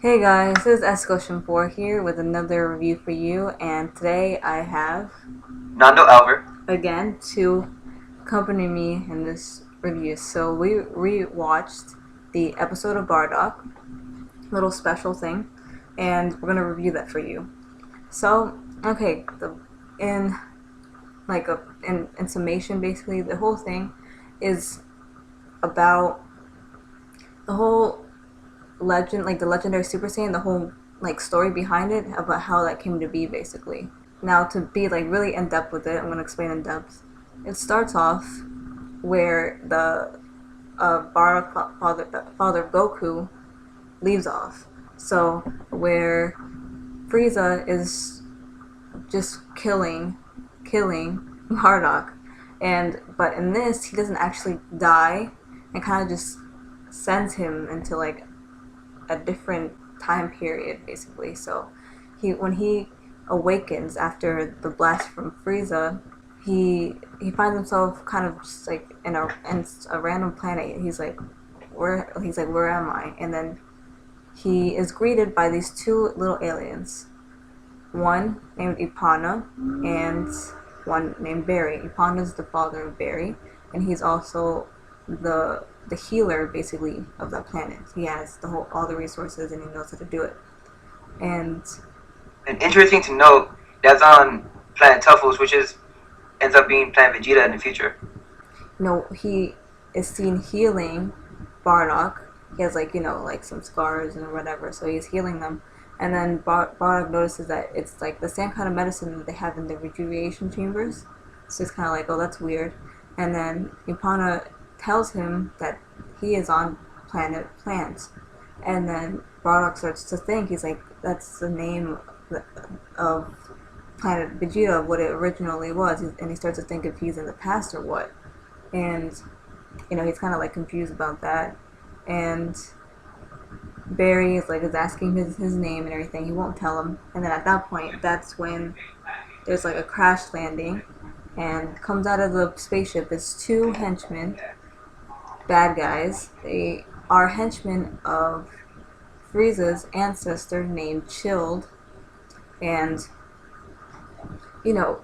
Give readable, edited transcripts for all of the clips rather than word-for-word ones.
Hey guys, this is Escotion4 here with another review for you, and today I have Nando Alver. again to accompany me in this review. So we rewatched the episode of Bardock, little special thing, and we're gonna review that for you. So okay, in in summation, basically the whole thing is about the whole legend, like the legendary Super Saiyan, the whole like story behind it about how that came to be, basically. Now, to be like really in depth with it, I'm gonna explain in depth. It starts off where the Bardock father of Goku leaves off. So where Frieza is just killing Bardock, and but in this he doesn't actually die, and kind of just sends him into like a different time period, basically. So when he awakens after the blast from Frieza, he finds himself kind of just like in a random planet. Where am I? And then he is greeted by these two little aliens, one named Ipana and one named Barry. Ipana is the father of Barry, and he's also the healer, basically, of that planet. He has all the resources, and he knows how to do it. And interesting to note, that's on Planet Tuffles, which ends up being Planet Vegeta in the future. He is seen healing Bardock. He has like some scars and whatever, so he's healing them. And then Bardock notices that it's like the same kind of medicine that they have in the rejuvenation chambers. So it's kind of like, oh, that's weird. And then Ipana tells him that he is on planet Plant. And then Bardock starts to think, he's like, that's the name of planet Vegeta, what it originally was. And he starts to think if he's in the past or what. And, he's kind of like confused about that. And Barry is asking his name and everything. He won't tell him. And then at that point, that's when there's like a crash landing. And comes out of the spaceship is two henchmen, bad guys. They are henchmen of Frieza's ancestor named Chilled. And,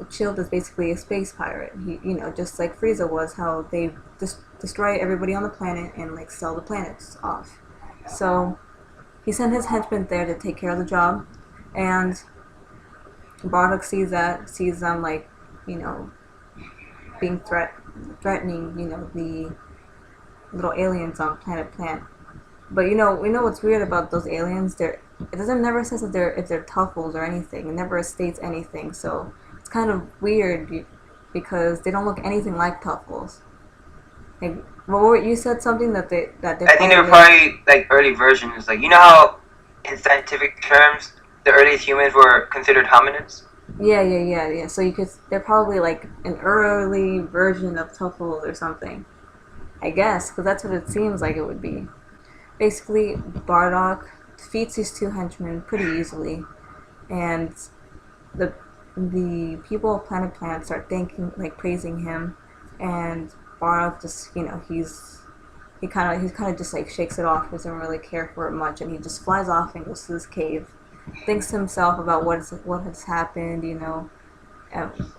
Chilled is basically a space pirate. He, just like Frieza was, how they destroy everybody on the planet and like sell the planets off. So he sent his henchmen there to take care of the job, and Bardock sees them like, being threatening, the little aliens on planet Plant. But we know what's weird about those aliens. It doesn't never says if they're Tuffles or anything. It never states anything. So it's kind of weird because they don't look anything like Tuffles. Like, well, you said something that they I think they were probably like early versions. Like, you know how in scientific terms the earliest humans were considered hominids. Yeah. So they're probably like an early version of Tuffles or something, I guess, because that's what it seems like it would be. Basically, Bardock defeats these two henchmen pretty easily, and the people of Planet Plant start praising him, and Bardock just he kind of just like shakes it off, doesn't really care for it much, and he just flies off and goes to this cave, thinks to himself about what has happened,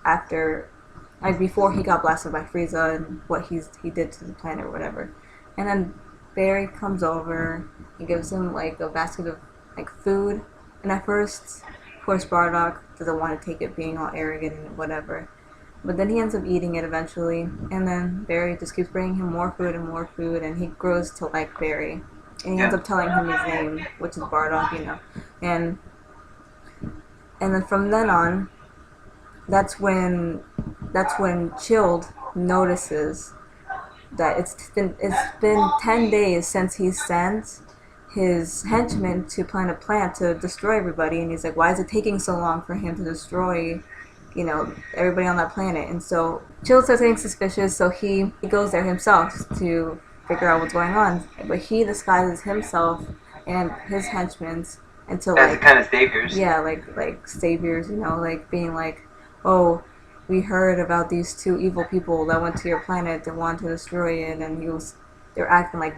after, like, before he got blasted by Frieza and what he did to the planet or whatever. And then Barry comes over, he gives him like a basket of like food, and at first, of course, Bardock doesn't want to take it, being all arrogant and whatever. But then he ends up eating it eventually, and then Barry just keeps bringing him more food, and he grows to like Barry. And he ends up telling him his name, which is Bardock, And then from then on, that's when Chilled notices that it's been 10 days since he sent his henchmen to Planet Plant to destroy everybody, and he's like, why is it taking so long for him to destroy everybody on that planet? And so Chilled starts getting suspicious, so he goes there himself to figure out what's going on. But he disguises himself and his henchmen into as kind of saviors. Yeah, like saviors, like being like, oh, we heard about these two evil people that went to your planet and wanted to destroy it, and they're acting like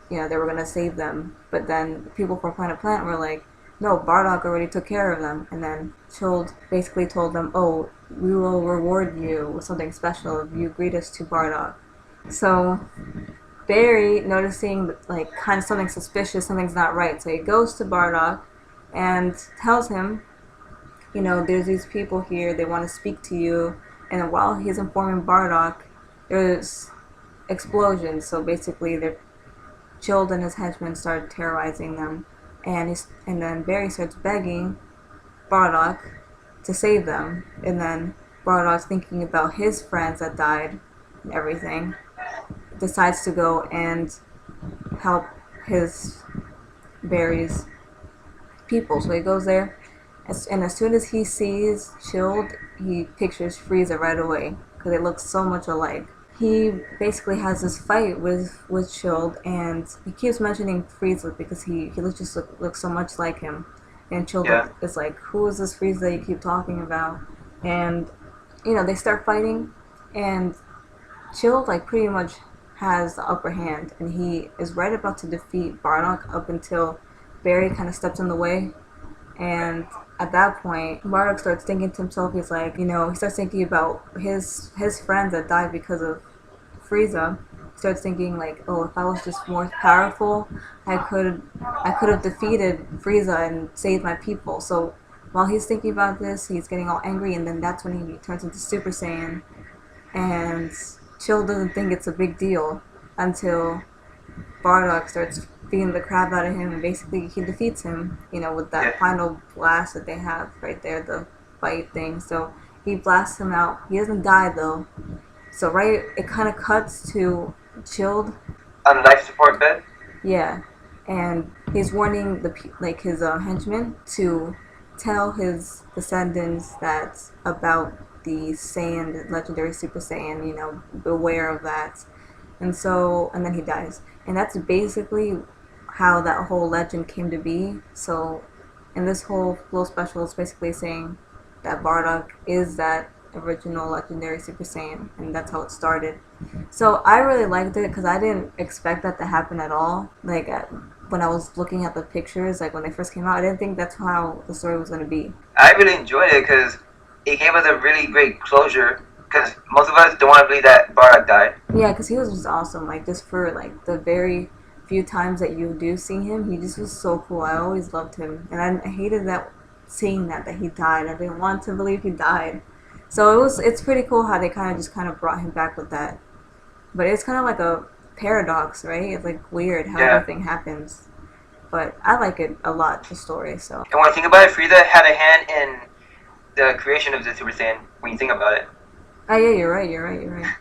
they were gonna save them. But then people from Planet Planet were like, no, Bardock already took care of them. And then Chilled basically told them, oh, we will reward you with something special if you greet us to Bardock. So Barry, noticing like kind of something suspicious, something's not right, so he goes to Bardock and tells him, there's these people here, they want to speak to you. And while he's informing Bardock, there's explosions. So basically, they're Chilled and his henchmen start terrorizing them, and then Barry starts begging Bardock to save them. And then Bardock's thinking about his friends that died and everything, decides to go and help his Barry's people. So he goes there, and as soon as he sees Chilled, he pictures Frieza right away because they look so much alike. He basically has this fight with Chilled, and he keeps mentioning Frieza because he just looks so much like him. And Chilled is like, who is this Frieza that you keep talking about? And they start fighting, and Chilled like pretty much has the upper hand, and he is right about to defeat Bardock up until Barry kind of steps in the way. And at that point, Bardock starts thinking to himself, he's like, he starts thinking about his friends that died because of Frieza. He starts thinking like, oh, if I was just more powerful, I could have defeated Frieza and saved my people. So while he's thinking about this, he's getting all angry, and then that's when he turns into Super Saiyan. And Chill doesn't think it's a big deal until Bardock starts beating the crap out of him, and basically he defeats him, with that final blast that they have right there, the fight thing. So he blasts him out. He doesn't die though. So it kind of cuts to Chilled on a life support bed. Yeah, and he's warning his henchmen to tell his descendants that about the Saiyan, the legendary Super Saiyan, beware of that. And then he dies. And that's basically how that whole legend came to be. So in this whole little special, it's basically saying that Bardock is that original legendary Super Saiyan, and that's how it started. So I really liked it because I didn't expect that to happen at all. Like when I was looking at the pictures, like when they first came out, I didn't think that's how the story was going to be. I really enjoyed it because it gave us a really great closure, because most of us don't want to believe that Bardock died. Yeah, because he was just awesome. Like, just for like the very few times that you do see him, he just was so cool. I always loved him, and I hated seeing that he died. I didn't want to believe he died. So it's pretty cool how they kind of brought him back with that. But it's kind of like a paradox, right? It's like weird how everything happens. But I like it a lot, the story. So. And when you think about it, Frieza had a hand in the creation of the Super Saiyan. When you think about it. Oh yeah, you're right.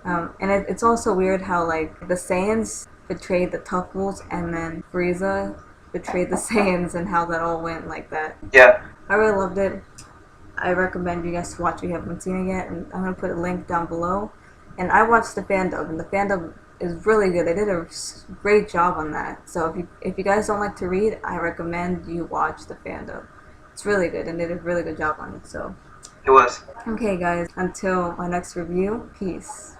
And it's also weird how like the Saiyans betrayed the Tough Wolves, and then Frieza betrayed the Saiyans, and how that all went like that. Yeah. I really loved it. I recommend you guys to watch if you haven't seen it yet, and I'm going to put a link down below. And I watched the fan dub, and the fan dub is really good. They did a great job on that. So if you guys don't like to read, I recommend you watch the fan dub. It's really good, and they did a really good job on it. So it was. Okay guys, until my next review, peace.